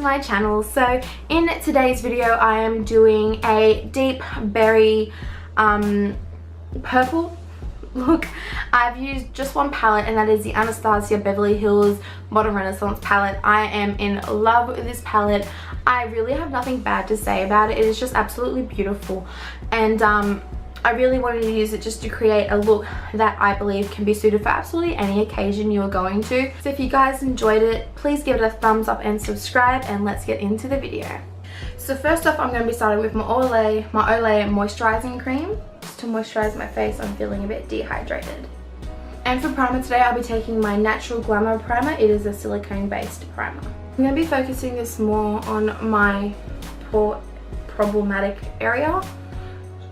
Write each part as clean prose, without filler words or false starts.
my channel. So in today's video I am doing a deep berry purple look. I've used just one palette, and that is the Anastasia Beverly Hills Modern Renaissance palette. I am in love with this palette. I really have nothing bad to say about it. It is just absolutely beautiful, and I really wanted to use it just to create a look that I believe can be suited for absolutely any occasion you are going to. So if you guys enjoyed it, please give it a thumbs up and subscribe, and let's get into the video. So first off, I'm going to be starting with my OLAY Moisturising Cream. Just to moisturise my face, I'm feeling a bit dehydrated. And for primer today, I'll be taking my Natural Glamour primer. It is a silicone based primer. I'm going to be focusing this more on my pore problematic area,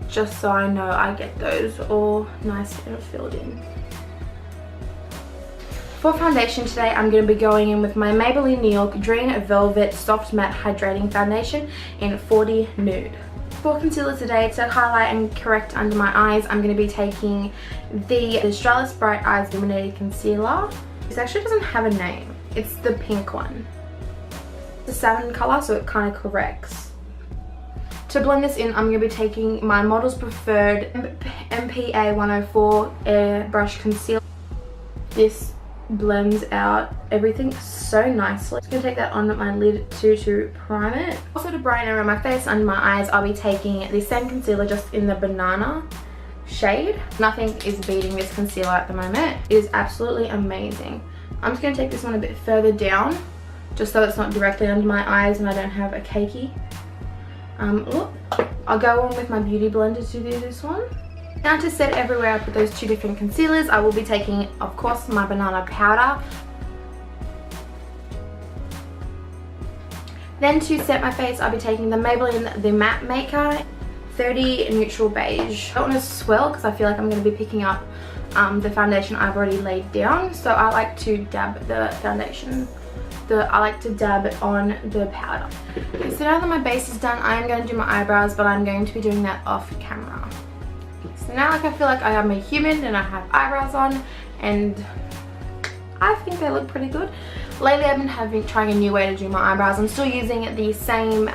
just so I know I get those all nice and filled in. For foundation today, I'm going to be going in with my Maybelline New York Dream Velvet Soft Matte Hydrating Foundation in 40 Nude. For concealer today, to highlight and correct under my eyes, I'm going to be taking the Australis Bright Eyes Illuminated Concealer. This actually doesn't have a name. It's the pink one. It's a Satin colour, so it kind of corrects. To blend this in, I'm going to be taking my Model's Preferred MPA 104 Airbrush Concealer. This blends out everything so nicely. I'm just going to take that on my lid to prime it. Also, to brighten around my face, under my eyes, I'll be taking the same concealer just in the banana shade. Nothing is beating this concealer at the moment. It is absolutely amazing. I'm just going to take this one a bit further down, just so it's not directly under my eyes and I don't have a cakey look. I'll go on with my beauty blender to do this one. Now to set everywhere I put those two different concealers, I will be taking, of course, my banana powder. Then to set my face, I'll be taking the Maybelline The Matte Maker 30 Neutral Beige. I don't want to swell because I feel like I'm going to be picking up the foundation I've already laid down. So I like to dab the foundation. I like to dab it on the powder. Okay, so now that my base is done, I am going to do my eyebrows, but I'm going to be doing that off camera. So now I feel like I am a human and I have eyebrows on, and I think they look pretty good. Lately I've been trying a new way to do my eyebrows. I'm still using the same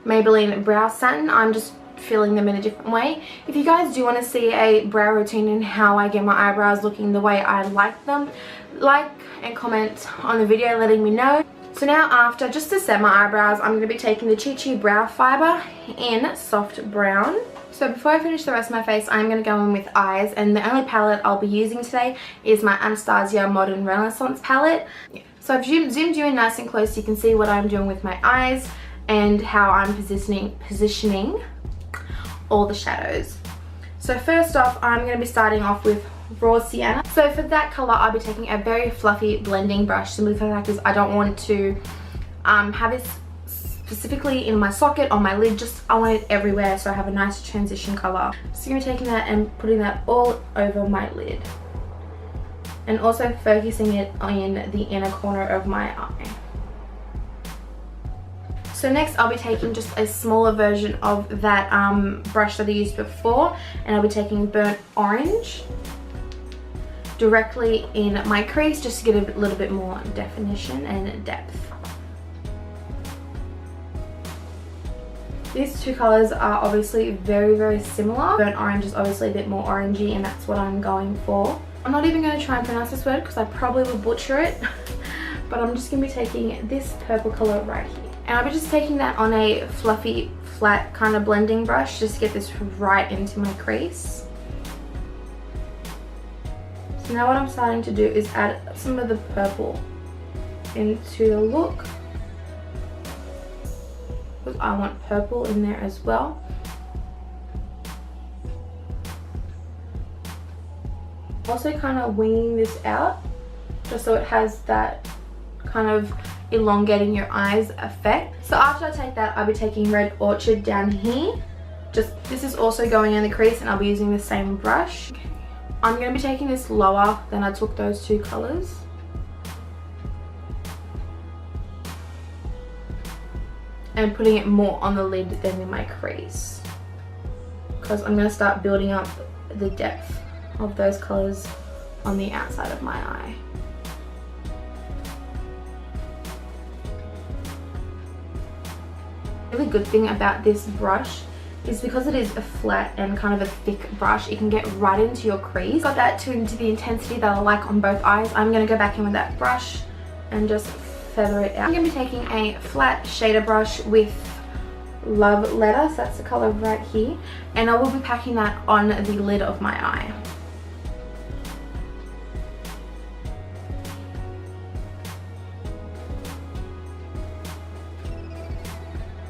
Maybelline Brow Satin. I'm just filling them in a different way. If you guys do want to see a brow routine and how I get my eyebrows looking the way I like them, like and comment on the video letting me know. So now after, just to set my eyebrows, I'm going to be taking the Chi Chi Brow Fiber in Soft Brown. So before I finish the rest of my face, I'm going to go in with eyes, and the only palette I'll be using today is my Anastasia Modern Renaissance palette. So I've zoomed you in nice and close so you can see what I'm doing with my eyes and how I'm positioning all the shadows. So first off, I'm going to be starting off with Raw Sienna. So for that colour, I'll be taking a very fluffy blending brush, simply for the fact is I don't want to have it specifically in my socket, on my lid, just I want it everywhere so I have a nice transition colour. So I'm going to be taking that and putting that all over my lid, and also focusing it in the inner corner of my eye. So next I'll be taking just a smaller version of that brush that I used before, and I'll be taking Burnt Orange directly in my crease just to get a little bit more definition and depth. These two colours are obviously very, very similar. Burnt Orange is obviously a bit more orangey, and that's what I'm going for. I'm not even going to try and pronounce this word because I probably will butcher it, but I'm just going to be taking this purple colour right here. And I'll be just taking that on a fluffy, flat kind of blending brush just to get this right into my crease. So now what I'm starting to do is add some of the purple into the look, because I want purple in there as well. Also kind of winging this out just so it has that kind of elongating your eyes effect. So after I take that, I'll be taking Red Orchid down here. This is also going in the crease, and I'll be using the same brush. I'm going to be taking this lower than I took those two colours. And putting it more on the lid than in my crease, because I'm going to start building up the depth of those colours on the outside of my eye. really good thing about this brush is because it is a flat and kind of a thick brush, it can get right into your crease. Got that into the intensity that I like on both eyes. I'm going to go back in with that brush and just feather it out. I'm going to be taking a flat shader brush with Love Letter, so that's the color right here, and I will be packing that on the lid of my eye.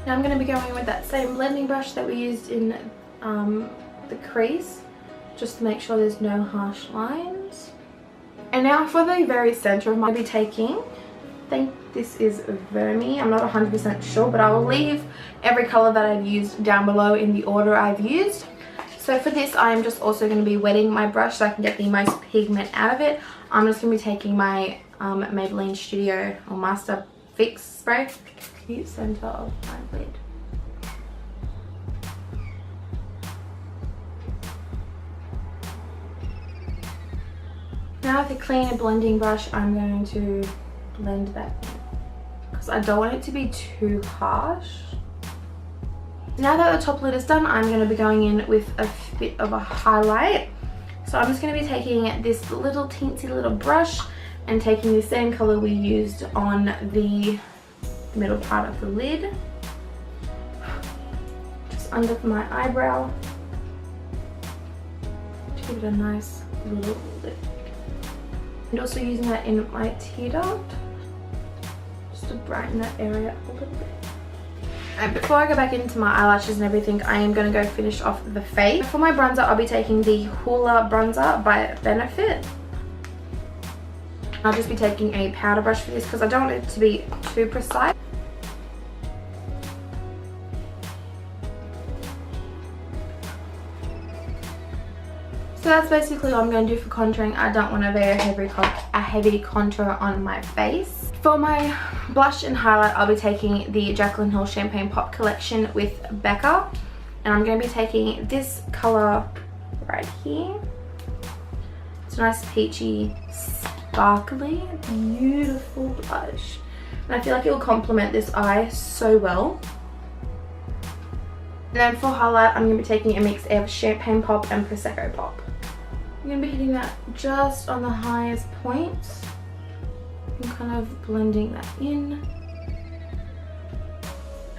Now I'm going to be going with that same blending brush that we used in the crease, just to make sure there's no harsh lines. And now for the very center of my, I'll be taking, I think this is Vermi, I'm not 100% sure, but I will leave every color that I've used down below in the order I've used. So for this, I am just also going to be wetting my brush so I can get the most pigment out of it. I'm just going to be taking my Maybelline Studio or Master Fix spray. Cute center of my lid. Now with a clean blending brush, I'm going to blend that in because I don't want it to be too harsh. Now that the top lid is done, I'm going to be going in with a bit of a highlight. So I'm just going to be taking this little teensy little brush and taking the same color we used on the middle part of the lid, just under my eyebrow, to give it a nice little lip. And also using that in my tear duct, just to brighten that area up a little bit. And before I go back into my eyelashes and everything, I am going to go finish off the face. For my bronzer, I'll be taking the Hoola bronzer by Benefit. I'll just be taking a powder brush for this because I don't want it to be too precise. So that's basically all I'm going to do for contouring. I don't want a very heavy contour on my face. For my blush and highlight, I'll be taking the Jaclyn Hill Champagne Pop collection with BECCA. And I'm going to be taking this color right here. It's a nice peachy, sparkly, beautiful blush. And I feel like it will complement this eye so well. And then for highlight, I'm going to be taking a mix of Champagne Pop and Prosecco Pop. I'm going to be hitting that just on the highest points and kind of blending that in.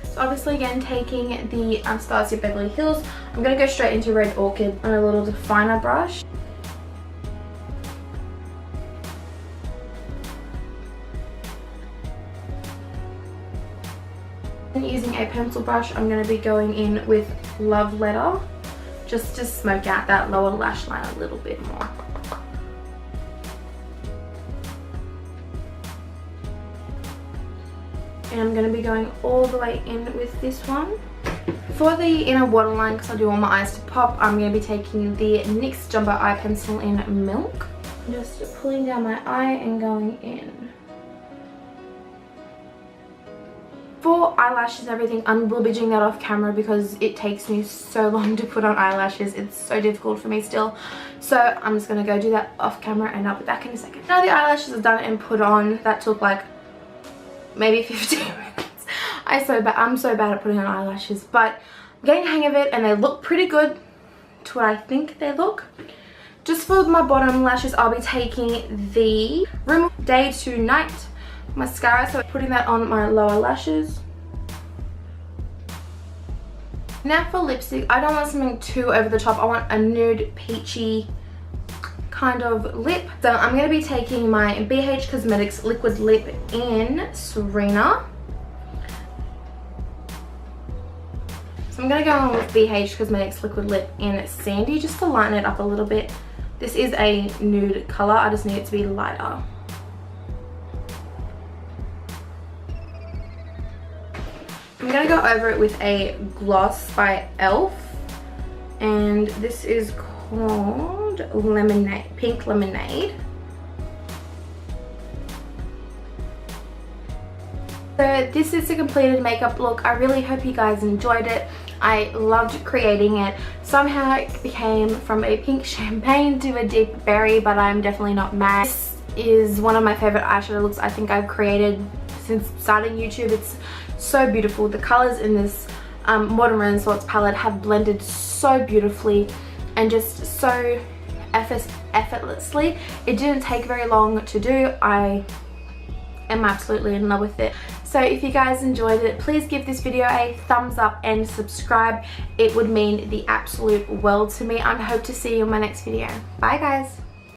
So obviously again, taking the Anastasia Beverly Hills, I'm going to go straight into Red Orchid on a little definer brush. And using a pencil brush, I'm going to be going in with Love Letter, just to smoke out that lower lash line a little bit more. And I'm going to be going all the way in with this one. For the inner waterline, because I do want my eyes to pop, I'm going to be taking the NYX Jumbo Eye Pencil in Milk. Just pulling down my eye and going in. For eyelashes and everything, I will be doing that off camera because it takes me so long to put on eyelashes. It's so difficult for me still. So I'm just going to go do that off camera and I'll be back in a second. Now the eyelashes are done and put on. That took like maybe 15 minutes. I'm so bad at putting on eyelashes, but I'm getting the hang of it and they look pretty good to what I think they look. Just for my bottom lashes, I'll be taking the Rimmel Day to Night mascara, so putting that on my lower lashes. Now for lipstick, I don't want something too over the top. I want a nude peachy kind of lip. So I'm going to be taking my BH Cosmetics liquid lip in Serena. So I'm going to go on with BH Cosmetics liquid lip in Sandy just to lighten it up a little bit. This is a nude color, I just need it to be lighter. I'm going to go over it with a gloss by e.l.f. and this is called Lemonade, Pink Lemonade. So this is the completed makeup look. I really hope you guys enjoyed it. I loved creating it. Somehow it became from a pink champagne to a deep berry, but I'm definitely not mad. This is one of my favorite eyeshadow looks I think I've created since starting YouTube. It's so beautiful. The colors in this Modern Renaissance palette have blended so beautifully and just so effortlessly. It didn't take very long to do. I am absolutely in love with it. So if you guys enjoyed it, please give this video a thumbs up and subscribe. It would mean the absolute world to me. I hope to see you in my next video. Bye guys.